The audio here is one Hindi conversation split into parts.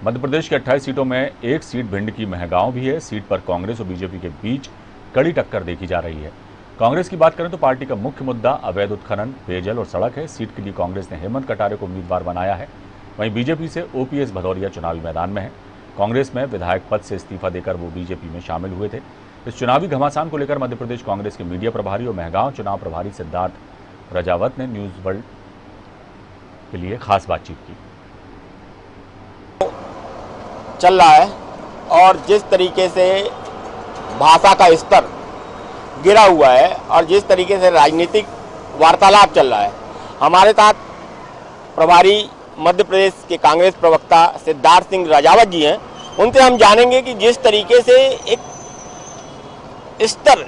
मध्य प्रदेश की 28 सीटों में एक सीट भिंड की महगांव भी है। सीट पर कांग्रेस और बीजेपी के बीच कड़ी टक्कर देखी जा रही है। कांग्रेस की बात करें तो पार्टी का मुख्य मुद्दा अवैध उत्खनन, पेयजल और सड़क है। सीट के लिए कांग्रेस ने हेमंत कटारे को उम्मीदवार बनाया है। वहीं बीजेपी से ओपीएस भदौरिया चुनावी मैदान में है। कांग्रेस में विधायक पद से इस्तीफा देकर वो बीजेपी में शामिल हुए थे। इस चुनावी घमासान को लेकर मध्य प्रदेश कांग्रेस के मीडिया प्रभारी और महगांव चुनाव प्रभारी सिद्धार्थ रजावत ने न्यूज वर्ल्ड के लिए खास बातचीत की। चल रहा है और जिस तरीके से भाषा का स्तर गिरा हुआ है और जिस तरीके से राजनीतिक वार्तालाप चल रहा है, हमारे साथ प्रभारी मध्य प्रदेश के कांग्रेस प्रवक्ता सिद्धार्थ सिंह राजावत जी हैं। उनसे हम जानेंगे कि जिस तरीके से एक स्तर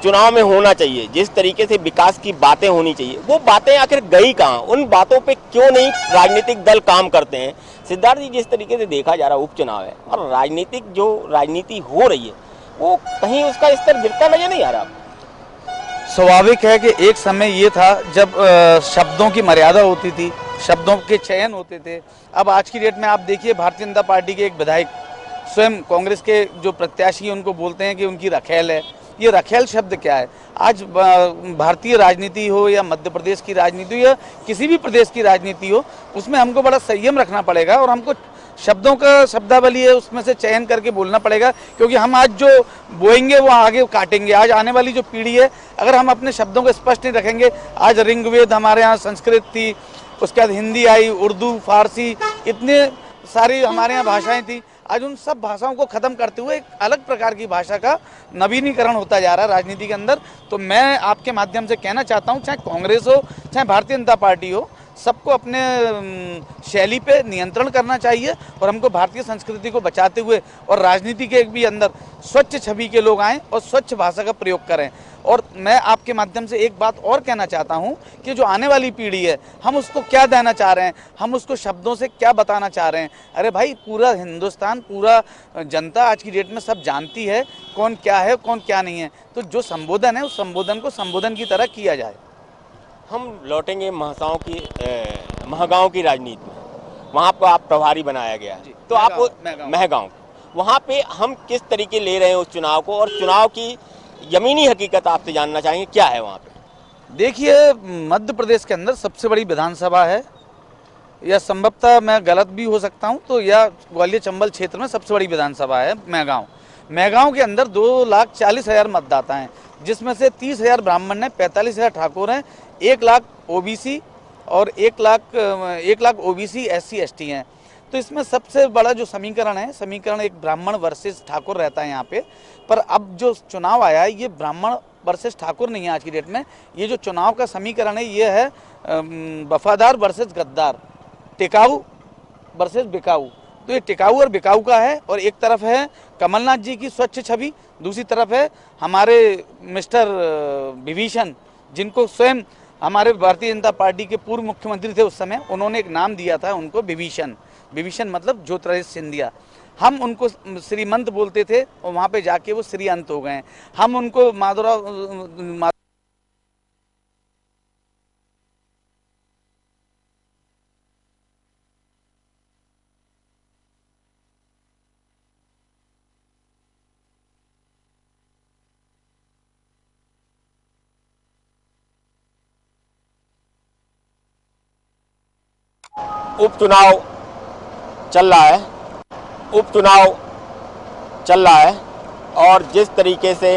चुनाव में होना चाहिए, जिस तरीके से विकास की बातें होनी चाहिए, वो बातें आखिर गई कहाँ, उन बातों पे क्यों नहीं राजनीतिक दल काम करते हैं। सिद्धार्थ जी, जिस तरीके से देखा जा रहा उपचुनाव है और राजनीतिक जो राजनीति हो रही है वो कहीं उसका स्तर गिरता नजर नहीं आ रहा। स्वाभाविक है कि एक समय ये था जब शब्दों की मर्यादा होती थी, शब्दों के चयन होते थे। अब आज की डेट में आप देखिए, भारतीय जनता पार्टी के एक विधायक स्वयं कांग्रेस के जो प्रत्याशी हैं उनको बोलते हैं कि उनकी रखेल है। ये रखेल शब्द क्या है? आज भारतीय राजनीति हो या मध्य प्रदेश की राजनीति हो या किसी भी प्रदेश की राजनीति हो, उसमें हमको बड़ा संयम रखना पड़ेगा और हमको शब्दों का शब्दावली है उसमें से चयन करके बोलना पड़ेगा, क्योंकि हम आज जो बोएंगे वो आगे काटेंगे। आज आने वाली जो पीढ़ी है, अगर हम अपने शब्दों को स्पष्ट नहीं रखेंगे, आज ऋग्वेद हमारे यहाँ संस्कृत थी, उसके बाद हिंदी आई, उर्दू, फारसी, इतने सारी हमारे यहाँ भाषाएं थी। आज उन सब भाषाओं को खत्म करते हुए एक अलग प्रकार की भाषा का नवीनीकरण होता जा रहा है राजनीति के अंदर। तो मैं आपके माध्यम से कहना चाहता हूँ, चाहे कांग्रेस हो चाहे भारतीय जनता पार्टी हो, सबको अपने शैली पे नियंत्रण करना चाहिए और हमको भारतीय संस्कृति को बचाते हुए और राजनीति के भी अंदर स्वच्छ छवि के लोग आएँ और स्वच्छ भाषा का प्रयोग करें। और मैं आपके माध्यम से एक बात और कहना चाहता हूं कि जो आने वाली पीढ़ी है, हम उसको क्या देना चाह रहे हैं, हम उसको शब्दों से क्या बताना चाह रहे हैं। अरे भाई, पूरा हिंदुस्तान, पूरा जनता आज की डेट में सब जानती है कौन क्या है, कौन क्या नहीं है। तो जो संबोधन है उस संबोधन को संबोधन की तरह किया जाए। हम लौटेंगे महगांव की राजनीति में। वहाँ पर आप प्रभारी बनाया गया, तो आप महगांव वहाँ पे हम किस तरीके ले रहे हैं उस चुनाव को, और चुनाव की जमीनी हकीकत आपसे जानना चाहेंगे, क्या है वहाँ पे? देखिए, मध्य प्रदेश के अंदर सबसे बड़ी विधानसभा है, या संभवतः मैं गलत भी हो सकता हूँ, तो या ग्वालियर चंबल क्षेत्र में सबसे बड़ी विधानसभा है महगांव। महगांव के अंदर 2,40,000 मतदाता हैं, जिसमें से 30,000 ब्राह्मण हैं, 45,000 ठाकुर हैं, 1 लाख ओबीसी और 1 लाख ओबीसी SC ST हैं। तो इसमें सबसे बड़ा जो समीकरण एक ब्राह्मण वर्सेस ठाकुर रहता है यहाँ पे। पर अब जो चुनाव आया है, ये ब्राह्मण वर्सेस ठाकुर नहीं है आज की डेट में। ये जो चुनाव का समीकरण है, ये है वफादार वर्सेस गद्दार, टिकाऊ वर्सेस बिकाऊ। तो ये टिकाऊ और बिकाऊ का है, और एक तरफ है कमलनाथ जी की स्वच्छ छवि, दूसरी तरफ है हमारे मिस्टर विभीषण, जिनको स्वयं हमारे भारतीय जनता पार्टी के पूर्व मुख्यमंत्री थे उस समय, उन्होंने एक नाम दिया था उनको विभीषण मतलब ज्योतिरादित्य सिंधिया। हम उनको श्रीमंत बोलते थे और वहाँ पे जाके वो श्री अंत हो गए हैं। हम उनको माधवराव उपचुनाव चल रहा है और जिस तरीके से